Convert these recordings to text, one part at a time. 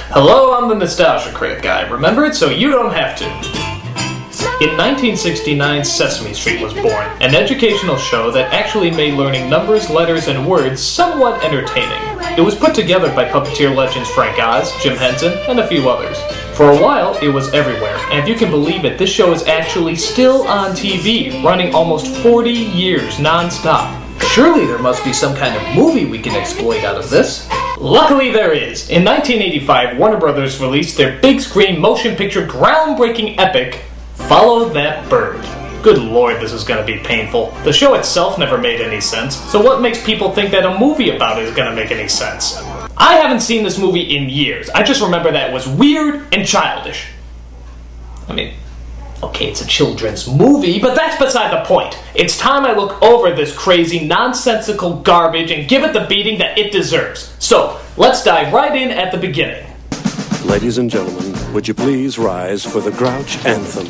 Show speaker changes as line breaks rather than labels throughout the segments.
Hello, I'm the Nostalgia Critic guy. Remember it so you don't have to. In 1969, Sesame Street was born, an educational show that actually made learning numbers, letters, and words somewhat entertaining. It was put together by puppeteer legends Frank Oz, Jim Henson, and a few others. For a while, it was everywhere, and if you can believe it, this show is actually still on TV, running almost 40 years non-stop. Surely there must be some kind of movie we can exploit out of this. Luckily there is. In 1985, Warner Brothers released their big screen motion picture groundbreaking epic, Follow That Bird. Good lord, this is gonna be painful. The show itself never made any sense, so what makes people think that a movie about it is gonna make any sense? I haven't seen this movie in years. I just remember that it was weird and childish. I mean, okay, it's a children's movie, but that's beside the point. It's time I look over this crazy, nonsensical garbage and give it the beating that it deserves. So, let's dive right in at the beginning.
Ladies and gentlemen, would you please rise for the Grouch Anthem?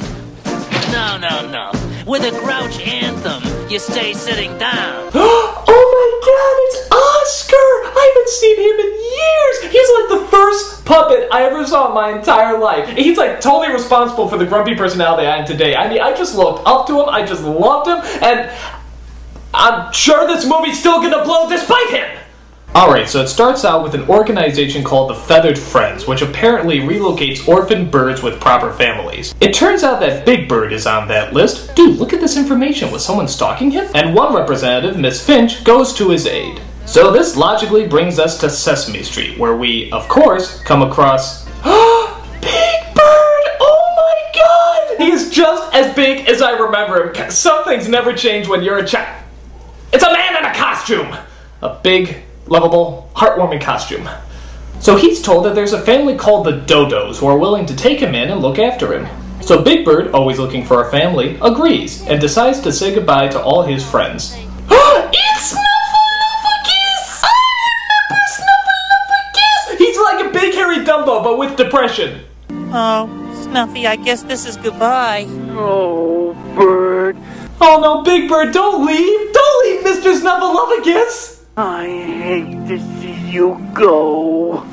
No. With a Grouch Anthem, you stay sitting down.
Oh my god, it's Oscar! I haven't seen him in years! He's like the first puppet I ever saw in my entire life. He's like totally responsible for the grumpy personality I am today. I mean, I just looked up to him, I just loved him, and I'm sure this movie's still gonna blow despite him! Alright, so it starts out with an organization called the Feathered Friends, which apparently relocates orphan birds with proper families. It turns out that Big Bird is on that list. Dude, look at this information. Was someone stalking him? And one representative, Miss Finch, goes to his aid. So this logically brings us to Sesame Street, where we, of course, come across Big Bird! Oh my god! He is just as big as I remember him. Some things never change when you're a child. It's a man in a costume! A big, lovable, heartwarming costume. So he's told that there's a family called the Dodos who are willing to take him in and look after him. So Big Bird, always looking for a family, agrees and decides to say goodbye to all his friends. It's Snuffleupagus! I remember Snuffleupagus! He's like a big hairy Dumbo but with depression.
Oh, Snuffy, I guess this is goodbye.
Oh, Bird.
Oh no, Big Bird, don't leave! Don't leave, Mr. Snuffleupagus!
I hate to see you go.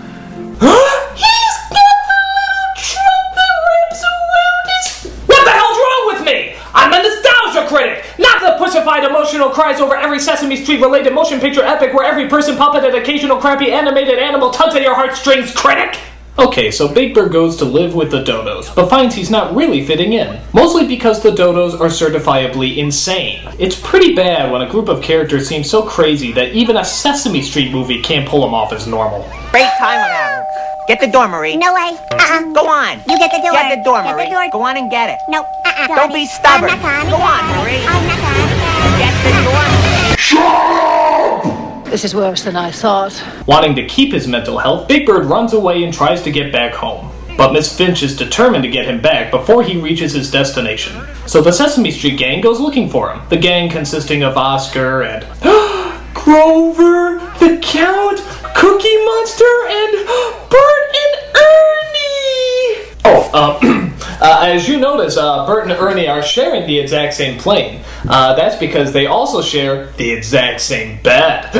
He's got the little trumpet wraps around his... What the hell's wrong with me? I'm a Nostalgia Critic, not the pussified emotional cries over every Sesame Street related motion picture epic where every person, puppet, and occasional crappy animated animal tugs at your heartstrings, critic! Okay, so Big Bird goes to live with the Dodos, but finds he's not really fitting in. Mostly because the Dodos are certifiably insane. It's pretty bad when a group of characters seem so crazy that even a Sesame Street movie can't pull them off as normal.
Great time we're having. Get the door, Marie.
No way.
Go on.
You get the door.
Get the door,
Get
Marie.
the door.
Go on and get it.
No.
Don't be stubborn.
I'm not
Go on, Marie.
I'm not gonna.
Get the door.
Shut up!
This is worse than I thought.
Wanting to keep his mental health, Big Bird runs away and tries to get back home. But Miss Finch is determined to get him back before he reaches his destination. So the Sesame Street gang goes looking for him. The gang consisting of Oscar and Grover, the Count, Cookie Monster, and Bert and Ernie! As you notice, Bert and Ernie are sharing the exact same plane. That's because they also share the exact same bed.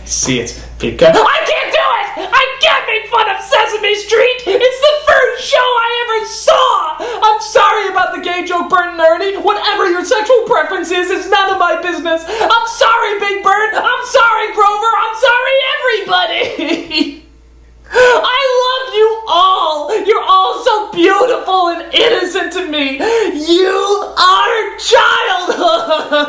See, it's because I can't do it! I can't make fun of Sesame Street! It's the first show I ever saw! I'm sorry about the gay joke, Bert and Ernie. Whatever your sexual preference is, it's none of my business. I'm sorry, Big Bird. I'm sorry, Grover. I'm sorry, everybody. I love you all! You're all so beautiful and innocent to me! You are childhood!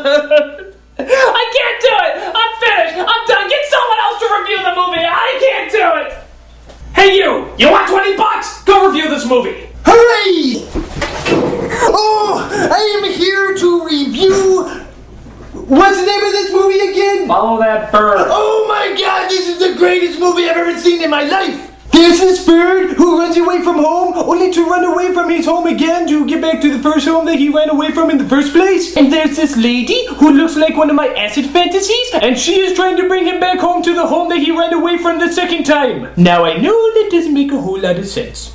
I can't do it! I'm finished! I'm done! Get someone else to review the movie! I can't do it! Hey you! You want $20? Go review this movie!
Hooray! Oh, I am here to review... What's the name of this movie again?
Follow That Bird.
Oh my god, this is the greatest movie I've ever seen in my life! There's this bird who runs away from home, only to run away from his home again to get back to the first home that he ran away from in the first place. And there's this lady who looks like one of my acid fantasies, and she is trying to bring him back home to the home that he ran away from the second time. Now I know that doesn't make a whole lot of sense.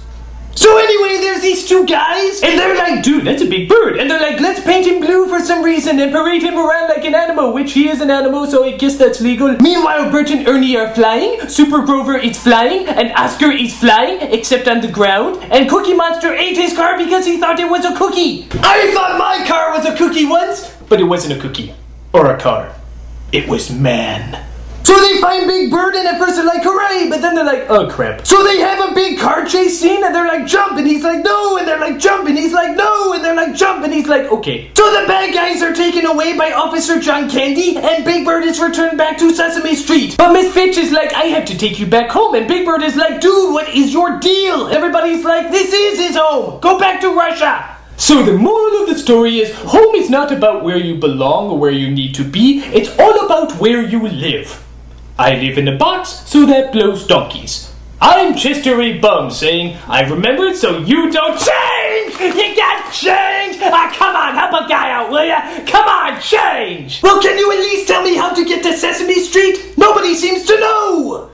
So anyway, there's these two guys, and they're like, dude, that's a big bird. And they're like, let's paint him blue for some reason and parade him around like an animal, which he is an animal, so I guess that's legal. Meanwhile, Bert and Ernie are flying, Super Grover is flying, and Oscar is flying, except on the ground, and Cookie Monster ate his car because he thought it was a cookie. I thought my car was a cookie once, but it wasn't a cookie. Or a car. It was man. So they find Big Bird, and at first they're like, hooray, but then they're like, oh crap. So they have a big car chase scene, and they're like, jump, and he's like, no, and they're like, jump, and he's like, no, and they're like, jump, and he's like, okay. So the bad guys are taken away by Officer John Candy, and Big Bird is returned back to Sesame Street. But Miss Fitch is like, I have to take you back home, and Big Bird is like, dude, what is your deal? Everybody's like, this is his home. Go back to Russia. So the moral of the story is, home is not about where you belong or where you need to be, it's all about where you live. I live in a box, so that blows donkeys. I'm Chester A. Bum saying, I remembered so you don't change! You got change! Ah, come on, help a guy out, will ya? Come on, change! Well, can you at least tell me how to get to Sesame Street? Nobody seems to know!